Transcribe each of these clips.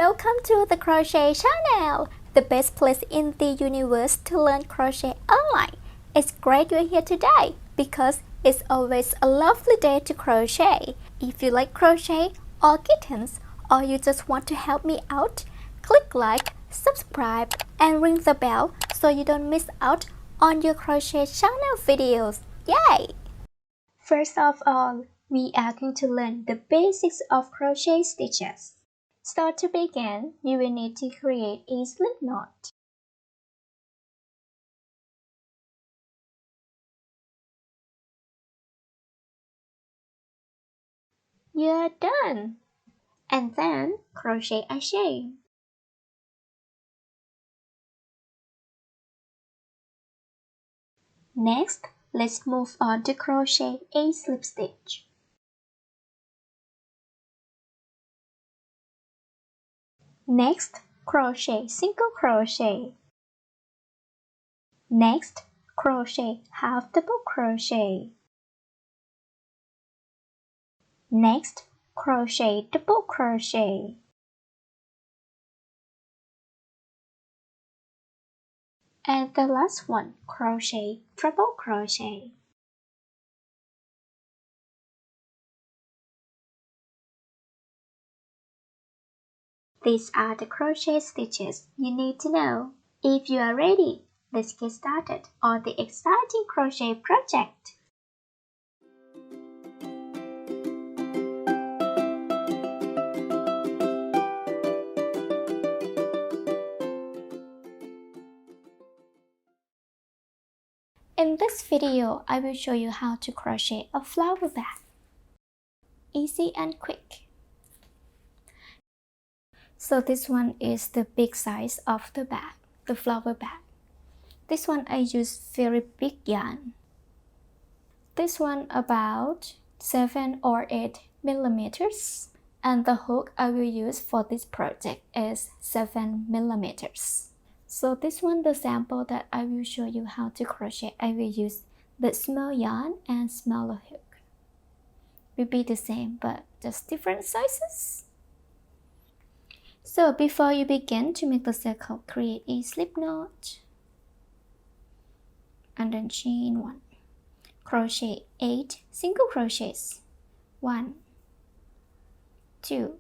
Welcome to the Crochet Channel, the best place in the universe to learn crochet online. It's great you're here today because it's always a lovely day to crochet. If you like crochet or kittens, or you just want to help me out, click like, subscribe, and ring the bell so you don't miss out on your Crochet Channel videos. Yay! First of all, we are going to learn the basics of crochet stitches. So to begin, you will need to create a slip knot. You're done! And then crochet a chain. Next, let's move on to crochet a slip stitch. Next, crochet single crochet. Next, crochet half double crochet. Next, crochet double crochet. And the last one, crochet treble crochet. These are the crochet stitches you need to know. If you are ready, let's get started on the exciting crochet project. In this video, I will show you how to crochet a flower bag. Easy and quick. So this one is the big size of the bag, the flower bag. This one I use very big yarn. This one about 7 or 8 millimeters. And the hook I will use for this project is 7 millimeters. So this one, the sample that I will show you how to crochet, I will use the small yarn and smaller hook. Will be the same but just different sizes. So before you begin to make the circle, create a slip knot and then chain 1. Crochet 8 single crochets. 1, 2,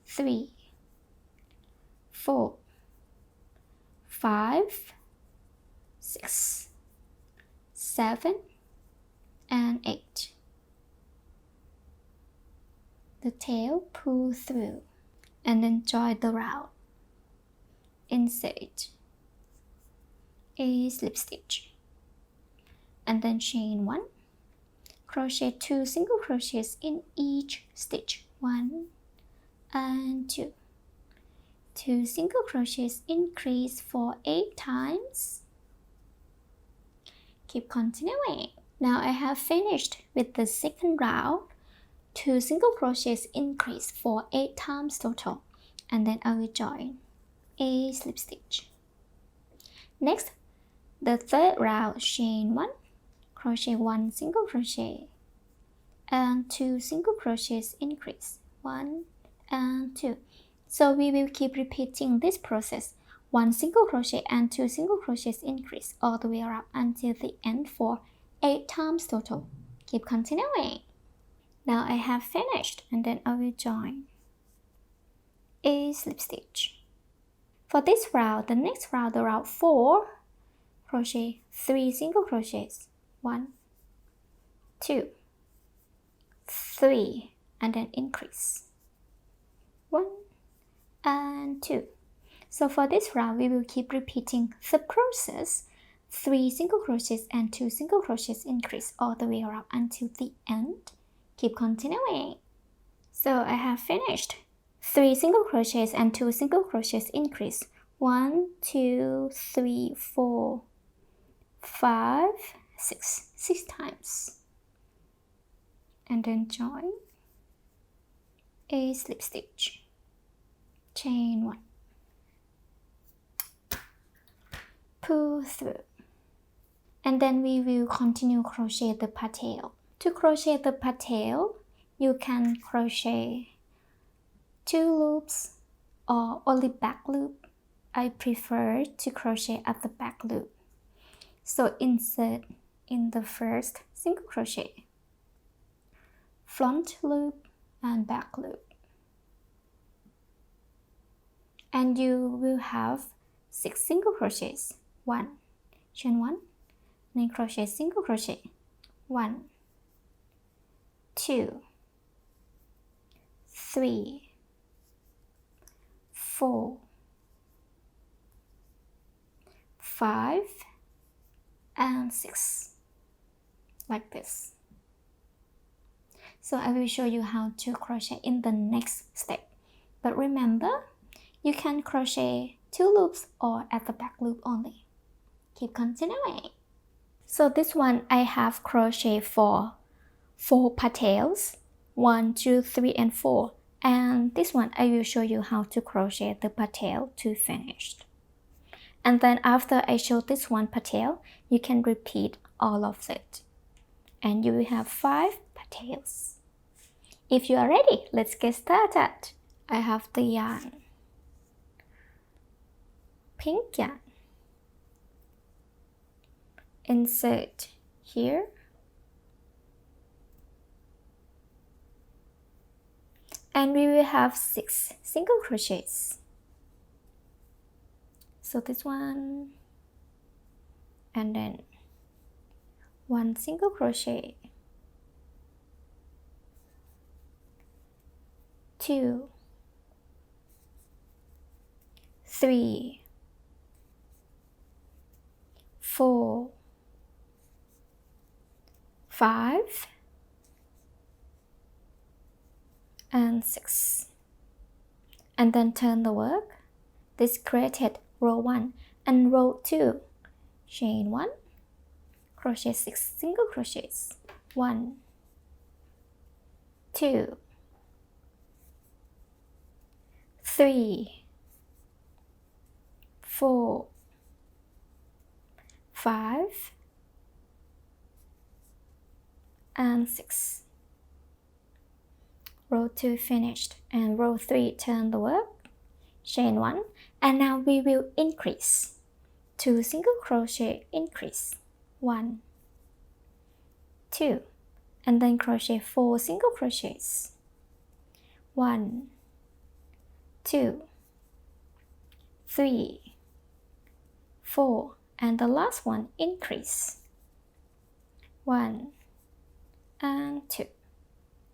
3, 4, 5, 6, 7, and 8. The tail pull through and then join the round. Insert a slip stitch and then chain 1. Crochet 2 single crochets in each stitch. 1 and 2. 2 single crochets, increase for 8 times. Keep continuing. Now I have finished with the second round. 2 single crochets, increase for 8 times total, and then I will join a slip stitch. Next, the third round, chain 1, crochet 1 single crochet and 2 single crochets, increase 1 and 2. So we will keep repeating this process, 1 single crochet and 2 single crochets, increase all the way around until the end for 8 times total. Keep continuing. Now I have finished, and then I will join a slip stitch. For this round, the next round, the round 4, crochet 3 single crochets. 1, 2, 3, and then increase. 1 and 2. So for this round, we will keep repeating the process. 3 single crochets and 2 single crochets, increase all the way around until the end. Keep continuing. So I have finished. 3 single crochets and 2 single crochets, increase 1, 2, 3, 4, 5, 6 times, and then join a slip stitch, chain 1, pull through, and then we will continue crochet the petal. To crochet the petal, you can crochet 2 loops or only back loop. I prefer to crochet at the back loop. So insert in the first single crochet, front loop and back loop. And you will have 6 single crochets. 1, chain 1, then crochet single crochet, 1, 2, 3, 4, 5, and 6, like this. So I will show you how to crochet in the next step. But remember, you can crochet 2 loops or at the back loop only. Keep continuing. So this one I have crochet for 4 petals, 1, 2, 3, and 4. And this one I will show you how to crochet the petal to finished. And then after I show this one petal, you can repeat all of it. And you will have 5 petals. If you are ready, let's get started. I have the yarn, pink yarn. Insert here. And we will have 6 single crochets. So this one, and then 1 single crochet, 2, 3, 4, 5, and 6. And then turn the work. This created row 1 and row 2. Chain 1, crochet 6 single crochets, 1, 2, 3, 4, 5, and 6. Row 2 finished, and row 3 turn the work, chain 1, and now we will increase 2 single crochet, increase 1, 2, and then crochet 4 single crochets, 1, 2, 3, 4, and the last one increase 1 and 2,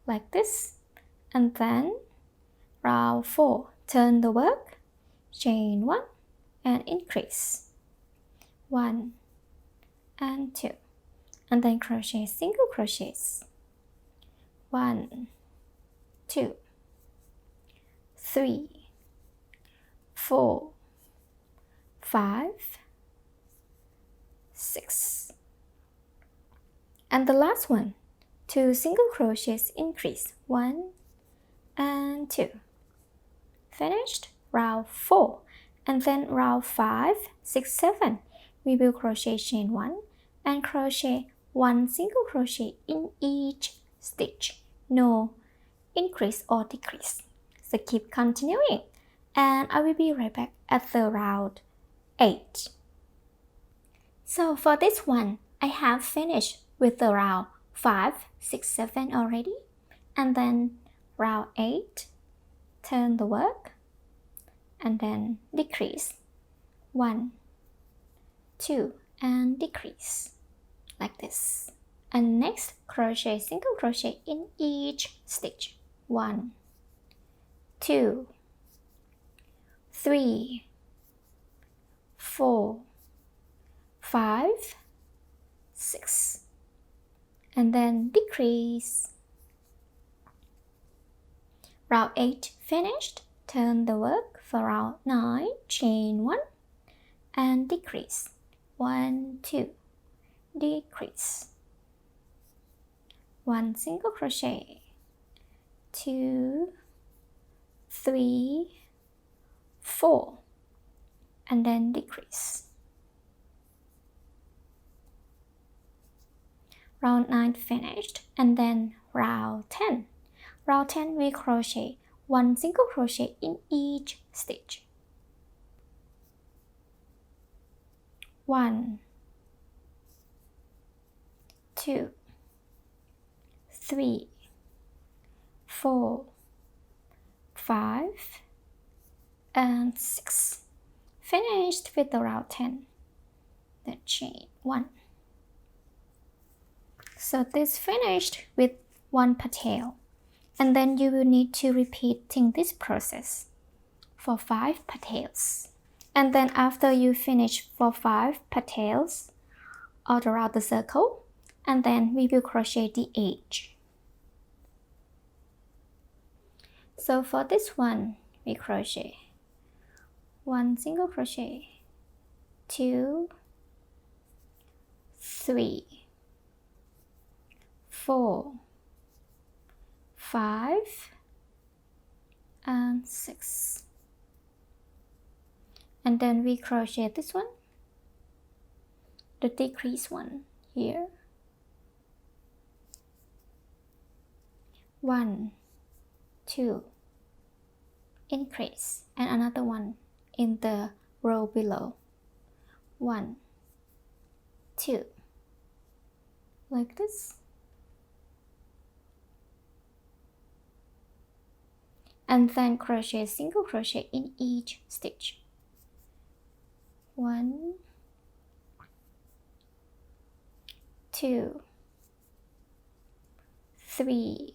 like this. And then round 4 turn the work, chain 1 and increase 1 and 2, and then crochet single crochets, 1, 2, 3, 4, 5, 6, and the last one, 2 single crochets, increase 1 and 2. Finished round 4, and then round 5, 6, 7 we will crochet chain 1 and crochet 1 single crochet in each stitch, no increase or decrease. So keep continuing, and I will be right back at the round 8. So for this one, I have finished with the round 5, 6, 7 already, and then round 8, turn the work, and then decrease 1, 2, and decrease like this. And next, crochet single crochet in each stitch, 1, 2, 3, 4, 5, 6, and then decrease. Round 8 finished, turn the work for round 9, chain 1 and decrease, 1, 2, decrease, 1 single crochet, 2, 3, 4, and then decrease. Round 9 finished, and then round 10. Round 10 we crochet 1 single crochet in each stitch. 1, 2, 3, 4, 5, and 6. Finished with the round 10. Then chain 1. So this finished with 1 petal, and then you will need to repeating this process for 5 petals. And then after you finish for 5 petals all around the circle, and then we will crochet the edge. So for this one, we crochet 1 single crochet, 2, 3, 4, 5, and 6. And then we crochet this one, the decrease one here. 1, 2, increase, and another one in the row below. 1, 2, like this. And then crochet single crochet in each stitch. 1, 2, 3,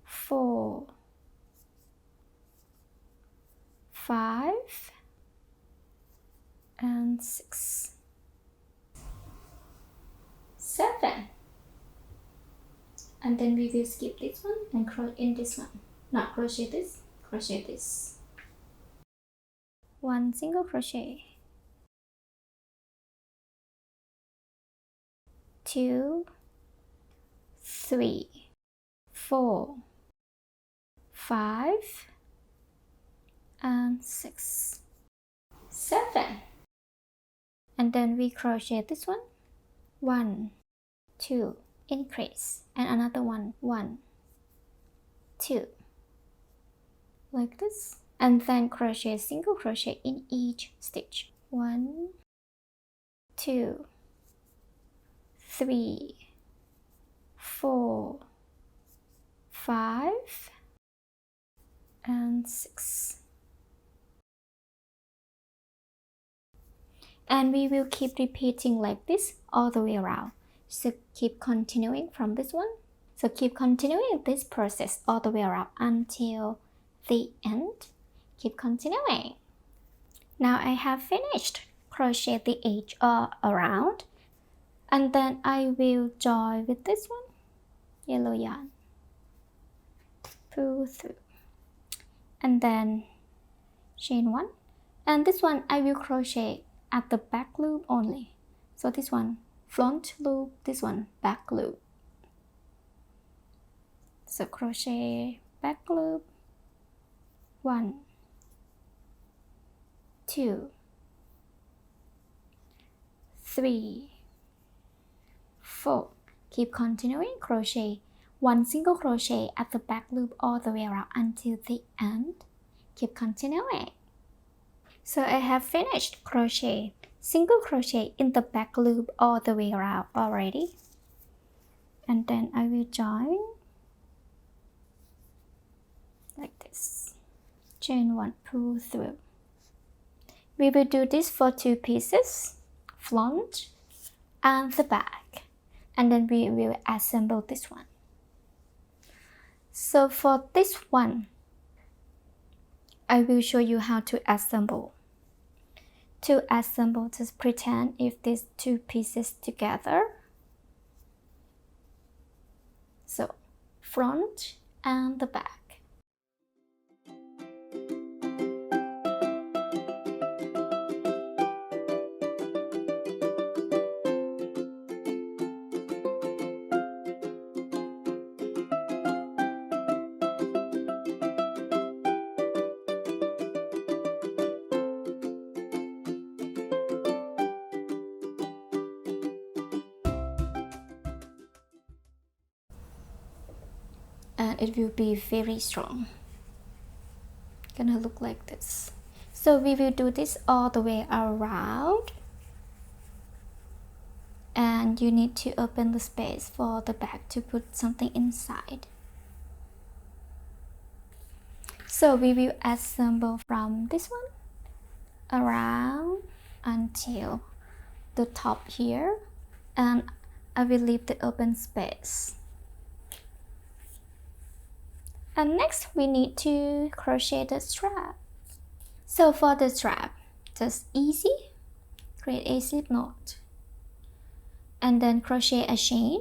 4, 5, and 6, 7. And then we will skip this one and crochet in this one. Not crochet this, crochet this. 1 single crochet, 2, 3, 4, 5, and 6, 7. And then we crochet this one, 1, 2, increase, and another one, 1, 2, like this. And then crochet single crochet in each stitch. 1, 2, 3, 4, 5, and 6. And we will keep repeating like this all the way around. So keep continuing from this one. So keep continuing this process all the way around until the end. Keep continuing. Now I have finished crochet the edge all around, and then I will join with this one, yellow yarn, pull through, and then chain 1, and this one I will crochet at the back loop only. So this one front loop, this one back loop. So crochet back loop, 1, 2, 3, 4. Keep continuing, crochet 1 single crochet at the back loop all the way around until the end. Keep continuing. So I have finished crochet single crochet in the back loop all the way around already. And then I will join like this. Chain 1, pull through. We will do this for 2 pieces, front and the back, and then we will assemble this one. So for this one, I will show you how to assemble. To assemble, just pretend if these 2 pieces together. So front and the back. and it will be very strong. Gonna look like this. So we will do this all the way around, and you need to open the space for the back to put something inside. So we will assemble from this one around until the top here, and I will leave the open space. And next we need to crochet the strap. So for the strap, just easy, create a slip knot and then crochet a chain.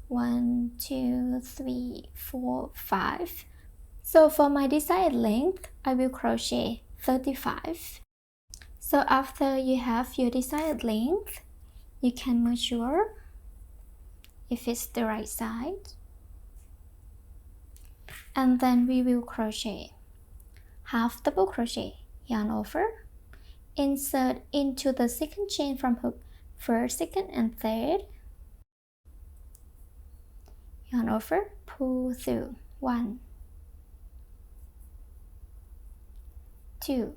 1, 2, 3, 4, 5. So for my desired length, I will crochet 35. So after you have your desired length, you can measure if it's the right side. And then we will crochet half double crochet, yarn over, insert into the second chain from hook, first, second, and third, yarn over, pull through, 1, 2,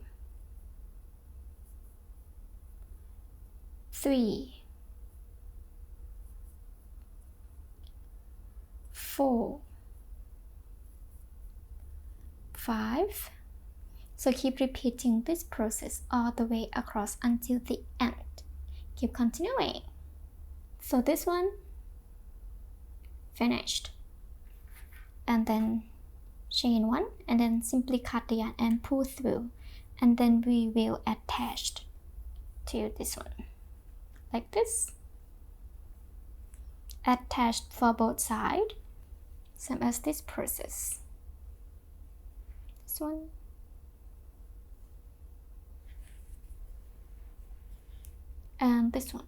3, 4, 5. So keep repeating this process all the way across until the end. Keep continuing. So this one finished, and then chain 1 and then simply cut the yarn and pull through, and then we will attach to this one like this, attached for both sides, same as this process. This one and this one.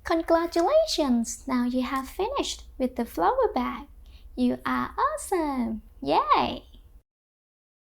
Congratulations! Now you have finished with the flower bag. You are awesome! Yay!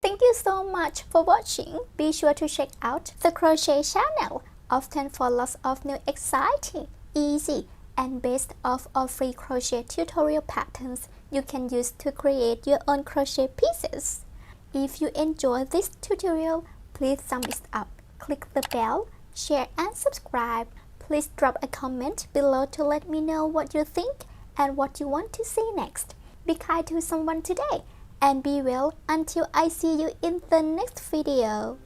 Thank you so much for watching. Be sure to check out the Crochet Channel, often for lots of new exciting, easy, and best of all free crochet tutorial patterns you can use to create your own crochet pieces. If you enjoyed this tutorial, please thumbs up, click the bell, share and subscribe. Please drop a comment below to let me know what you think and what you want to see next. Be kind to someone today and be well until I see you in the next video.